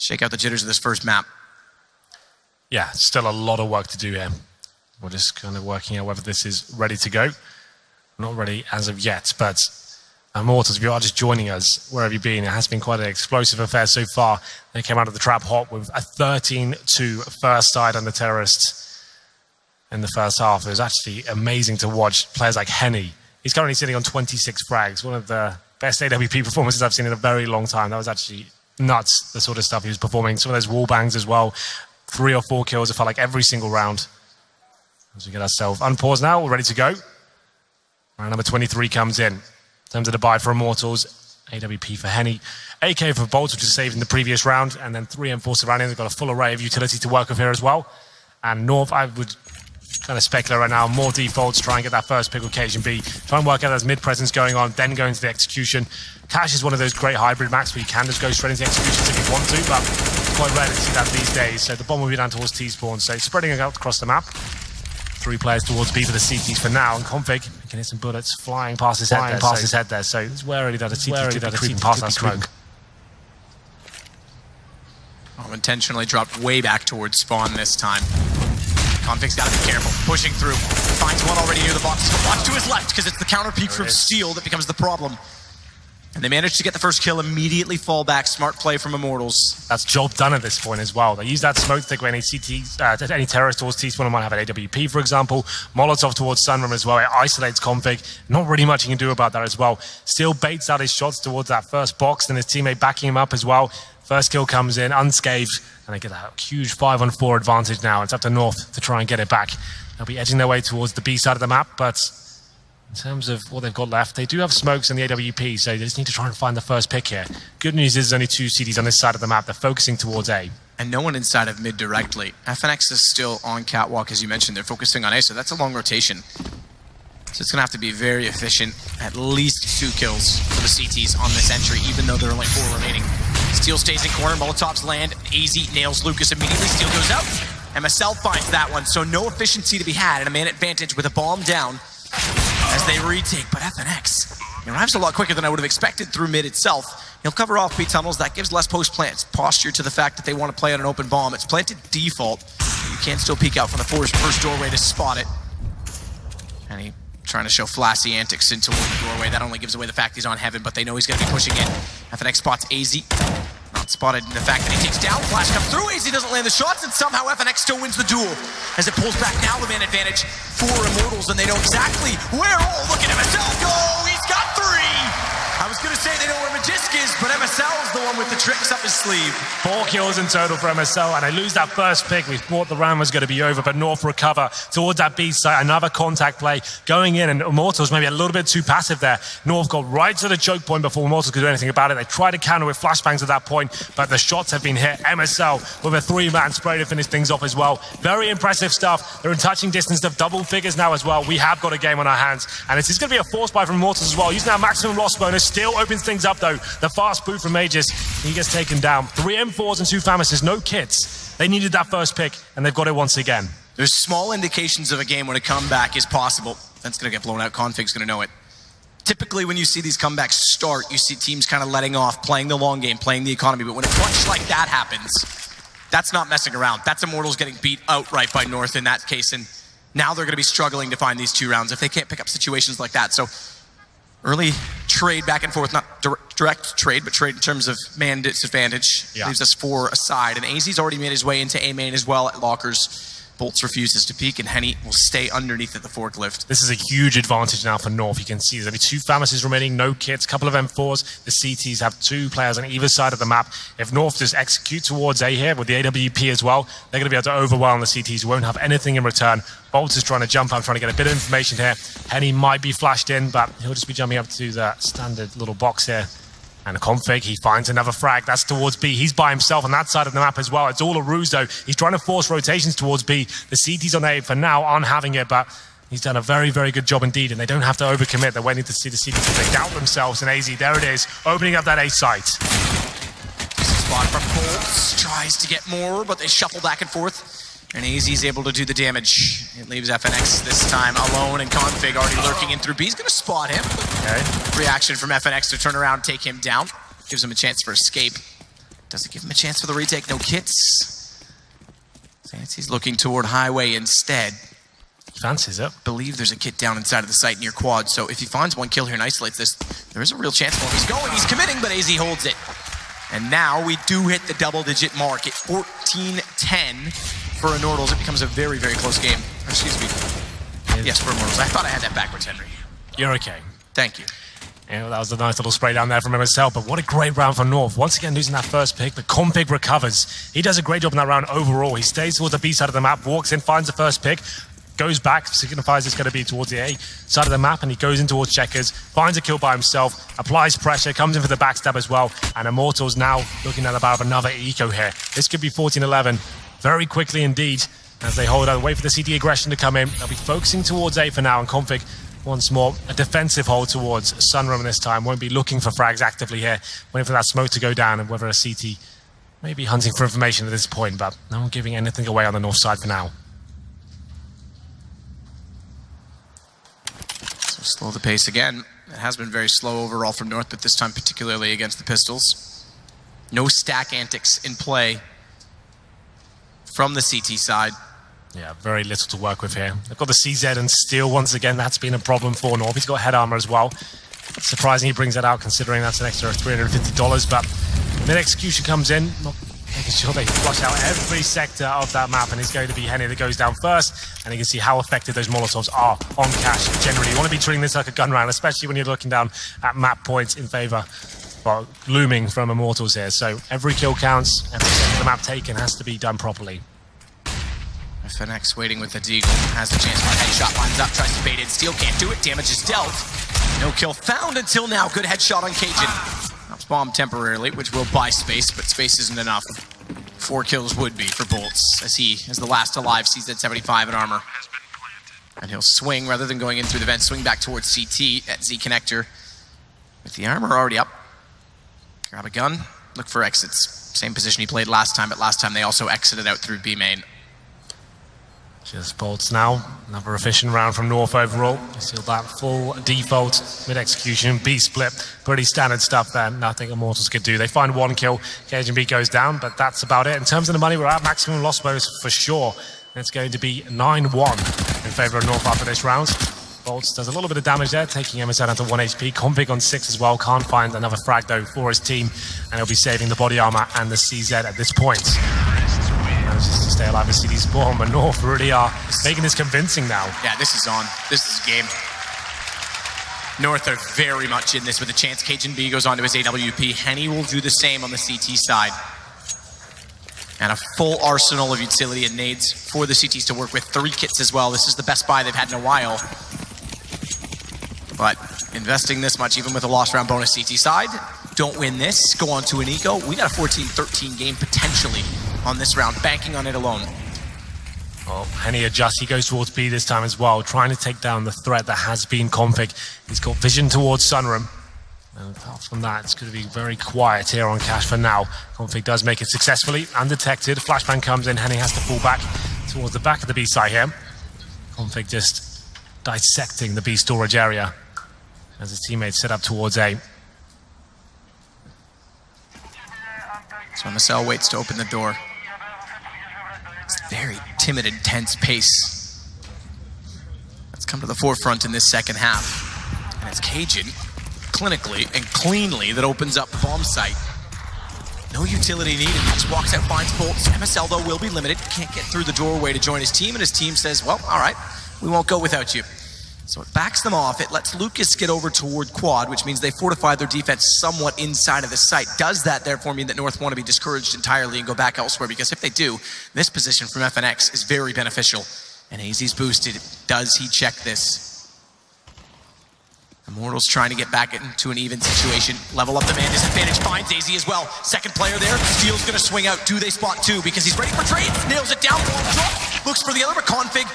shake out the jitters of this first map. Yeah, still a lot of work to do here. We're just kind of working out whether this is ready to go. Not ready as of yet, but Immortals, if you are just joining us, where have you been? It has been quite an explosive affair so far. They came out of the trap hot with a 13-2 first side on the Terrorists in the first half. It was actually amazing to watch players like Henny. He's currently sitting on 26 frags, one of the best AWP performances I've seen in a very long time. That was actually nuts, the sort of stuff he was performing. Some of those wall bangs as well. 3 or 4 kills, it felt like every single round. As we get ourselves unpaused now, we're ready to go. Round number 23 comes in. In terms of the buy for Immortals, AWP for Henny, AK for Bolts, which was saved in the previous round, and then 3 M4 surrounding. They've got a full array of utility to work with here as well. And North, I would kind of speculate right now, more defaults, try and get that first pick with Cajun B, try and work out those mid-presence going on, then go into the execution. Cash is one of those great hybrid maps where you can just go straight into executions if you want to, but it's quite rare to see that these days. So the bomb will be down towards T-spawn, so spreading it out across the map. 3 players towards B for the CTs for now, and Config can hit some bullets flying past his head there. So it's wary that a CT could be creeping past that smoke. Oh, intentionally dropped way back towards spawn this time. Config's got to be careful, pushing through. Finds one already near the box. Watch to his left, because it's the counter peek from Steel that becomes the problem. And they managed to get the first kill, immediately fall back. Smart play from Immortals. That's job done at this point as well. They use that smoke to take away any CTs, any terrorists towards T-spawn might have an AWP, for example. Molotov towards Sunroom as well. It isolates Config. Not really much he can do about that as well. Still baits out his shots towards that first box, and his teammate backing him up as well. First kill comes in, unscathed, and they get that huge 5-on-4 advantage now. It's up to North to try and get it back. They'll be edging their way towards the B side of the map, but in terms of what they've got left, they do have smokes in the AWP, so they just need to try and find the first pick here. Good news is there's only 2 CDs on this side of the map. They're focusing towards A. And no one inside of mid directly. FNX is still on catwalk, as you mentioned. They're focusing on A, so that's a long rotation. So it's going to have to be very efficient. At least 2 kills for the CTs on this entry, even though there are only 4 remaining. Steel stays in corner, Molotovs land. AZ nails Lucas immediately. Steel goes out. MSL finds that one, so no efficiency to be had, and a man advantage with a bomb down as they retake. But FNX arrives a lot quicker than I would have expected through mid itself. He'll cover off B tunnels. That gives less post-plant posture to the fact that they want to play on an open bomb. It's planted default. You can still peek out from the first doorway to spot it. And he trying to show flashy antics into the doorway. That only gives away the fact he's on heaven, but they know he's going to be pushing in. FNX spots AZ. Not spotted in the fact that he takes down. Flash comes through. AZ doesn't land the shots, and somehow FNX still wins the duel. As it pulls back now, the man advantage for Immortals, and they know exactly where. Oh, look at MSL go! He's got 3! I was going to say they know where Magisk is, but MSL is the one with the tricks up his sleeve. 4 kills in total for MSL, and they lose that first pick. We thought the round was going to be over, but North recover towards that B site. Another contact play going in, and Immortals maybe a little bit too passive there. North got right to the choke point before Immortals could do anything about it. They tried to counter with flashbangs at that point, but the shots have been hit. MSL with a 3-man spray to finish things off as well. Very impressive stuff. They're in touching distance of double figures now as well. We have got a game on our hands, and this is going to be a force buy from Immortals as well. Using that maximum loss bonus. Still opens things up though. The fast boot from Mages. He gets taken down. 3 M4s and 2 Famises. No kits. They needed that first pick, and they've got it once again. There's small indications of a game when a comeback is possible. That's going to get blown out. Config's going to know it. Typically, when you see these comebacks start, you see teams kind of letting off, playing the long game, playing the economy. But when a clutch like that happens, that's not messing around. That's Immortals getting beat outright by North in that case. And now they're going to be struggling to find these 2 rounds if they can't pick up situations like that. So early trade back and forth, not direct trade, but trade in terms of man disadvantage. Yeah. Leaves us 4 aside. And AZ's already made his way into A main as well at lockers. Bolts refuses to peek, and Henny will stay underneath at the forklift. This is a huge advantage now for North. You can see there's only 2 Famises remaining, no kits, couple of M4s. The CTs have 2 players on either side of the map. If North just execute towards A here with the AWP as well, they're going to be able to overwhelm the CTs who won't have anything in return. Bolts is trying to jump up, trying to get a bit of information here. Henny might be flashed in, but he'll just be jumping up to the standard little box here. And a Config, he finds another frag. That's towards B. He's by himself on that side of the map as well. It's all a ruse, though. He's trying to force rotations towards B. The CTs on A for now aren't having it, but he's done a very, very good job indeed, and they don't have to overcommit. They're waiting to see the CTs. They doubt themselves, and AZ, there it is, opening up that A site. Spot from Bolts. Tries to get more, but they shuffle back and forth. And AZ's able to do the damage. It leaves FNX this time alone, and Config already lurking in through B. He's going to spot him. Okay. Reaction from FNX to turn around and take him down. Gives him a chance for escape. Does it give him a chance for the retake? No kits. Fancy's looking toward highway instead. Fancies it. Believe there's a kit down inside of the site near quad, so if he finds one kill here and isolates this, there is a real chance for him. He's going, he's committing, but AZ holds it. And now we do hit the double-digit mark at 14-10 for Immortals. It becomes a very, very close game. Excuse me. Yes, for Immortals. I thought I had that backwards, Henry. You're okay. Thank you. Yeah, that was a nice little spray down there from MSL, but what a great round for North. Once again, losing that first pick, but Config recovers. He does a great job in that round overall. He stays towards the B side of the map, walks in, finds the first pick, goes back, signifies it's going to be towards the A side of the map, and he goes in towards checkers, finds a kill by himself, applies pressure, comes in for the backstab as well, and Immortals now looking at about another eco here. This could be 14-11 very quickly indeed as they hold out, wait for the CT aggression to come in. They'll be focusing towards A for now, and Config once more a defensive hold towards Sunroom this time. Won't be looking for frags actively here, waiting for that smoke to go down, and whether a CT may be hunting for information at this point, but no one giving anything away on the north side for now. Slow the pace again. It has been very slow overall from North, but this time particularly against the Pistols. No stack antics in play from the CT side. Yeah, very little to work with here. They've got the CZ and Steel once again. That's been a problem for North. He's got head armor as well. Surprising he brings that out considering that's an extra $350, but mid-execution comes in, making sure they flush out every sector of that map, and it's going to be Henny that goes down first, and you can see how effective those Molotovs are on cash generally. You want to be treating this like a gun round, especially when you're looking down at map points in favor, well, looming from Immortals here. So every kill counts, every sector of the map taken has to be done properly. FNX waiting with the Deagle, has a chance for a headshot, lines up, tries to bait in. Steel can't do it, damage is dealt. No kill found until now, good headshot on Cajun. Drops bomb temporarily, which will buy space, but space isn't enough. 4 kills would be for Bolts, as he is the last alive, sees that 75 in armor. And he'll swing, rather than going in through the vent, swing back towards CT at Z Connector. With the armor already up, grab a gun, look for exits. Same position he played last time, but last time they also exited out through B main. Just Bolts now. Another efficient round from North overall. Still that full default mid-execution, B-split. Pretty standard stuff there. Nothing Immortals could do. They find 1 kill. Cajun B goes down, but that's about it. In terms of the money, we're at maximum loss bonus for sure. It's going to be 9-1 in favor of North after this round. Bolts does a little bit of damage there, taking MSN down to 1 HP. Config on 6 as well. Can't find another frag, though, for his team. And he'll be saving the body armor and the CZ at this point. Manages to stay alive and see these bomb, but North really are making this convincing now. Yeah, this is on. This is game. North are very much in this with a chance. Cajun B goes on to his AWP. Henny will do the same on the CT side. And a full arsenal of utility and nades for the CTs to work with. 3 kits as well. This is the best buy they've had in a while. But investing this much, even with a lost round bonus CT side, don't win this, go on to an eco. We got a 14-13 game potentially on this round, banking on it alone. Well, Henny adjusts, he goes towards B this time as well, trying to take down the threat that has been Config. He's got vision towards Sunroom. And apart from that, it's going to be very quiet here on cash for now. Config does make it successfully, undetected. Flashbang comes in, Henny has to fall back towards the back of the B side here. Config just dissecting the B storage area as his teammates set up towards A. So MSL waits to open the door. It's a very timid, intense pace that's come to the forefront in this second half. And it's Cajun, clinically and cleanly, that opens up the bomb site. No utility needed, he just walks out, finds Bolts. MSL, though, will be limited. Can't get through the doorway to join his team, and his team says, well, all right, we won't go without you. So it backs them off. It lets Lucas get over toward quad, which means they fortify their defense somewhat inside of the site. Does that therefore mean that North want to be discouraged entirely and go back elsewhere? Because if they do, this position from FNX is very beneficial. And AZ's boosted. Does he check this? Immortals trying to get back into an even situation. Level up the man disadvantage. Finds AZ as well. Second player there. Steel's going to swing out. Do they spot 2? Because he's ready for trade. Nails it down. Bomb drop. Looks for the other, but Config.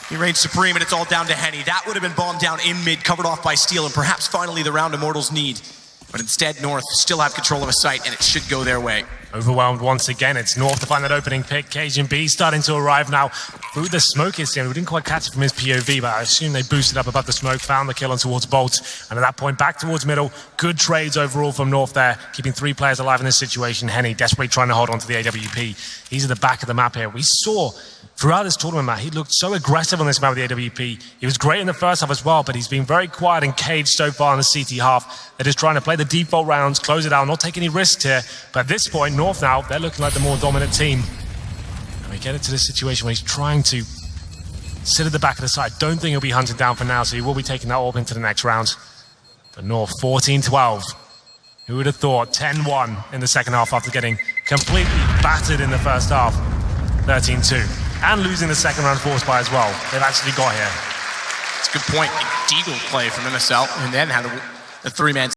He reigns supreme, and it's all down to Henny. That would have been bombed down in mid, covered off by Steel, and perhaps finally the round Immortals need. But instead, North still have control of a site, and it should go their way. Overwhelmed once again. It's North to find that opening pick. Cajun B starting to arrive now through the smoke. We didn't quite catch it from his POV, but I assume they boosted up above the smoke, found the kill on towards Bolt. And at that point, back towards middle. Good trades overall from North there, keeping 3 players alive in this situation. Henny desperately trying to hold on to the AWP. He's at the back of the map here. We saw throughout this tournament, Matt, he looked so aggressive on this map with the AWP. He was great in the first half as well, but he's been very quiet and caged so far in the CT half. They're just trying to play the default rounds, close it out, not take any risks here. But at this point, North now, they're looking like the more dominant team. And we get into this situation where he's trying to sit at the back of the side. Don't think he'll be hunted down for now, so he will be taking that orb into the next round. But North, 14-12. Who would have thought? 10-1 in the second half after getting completely battered in the first half. 13-2. And losing the second round force by as well. They've actually got here. It's a good point. Deagle play from MSL, and then had a 3-man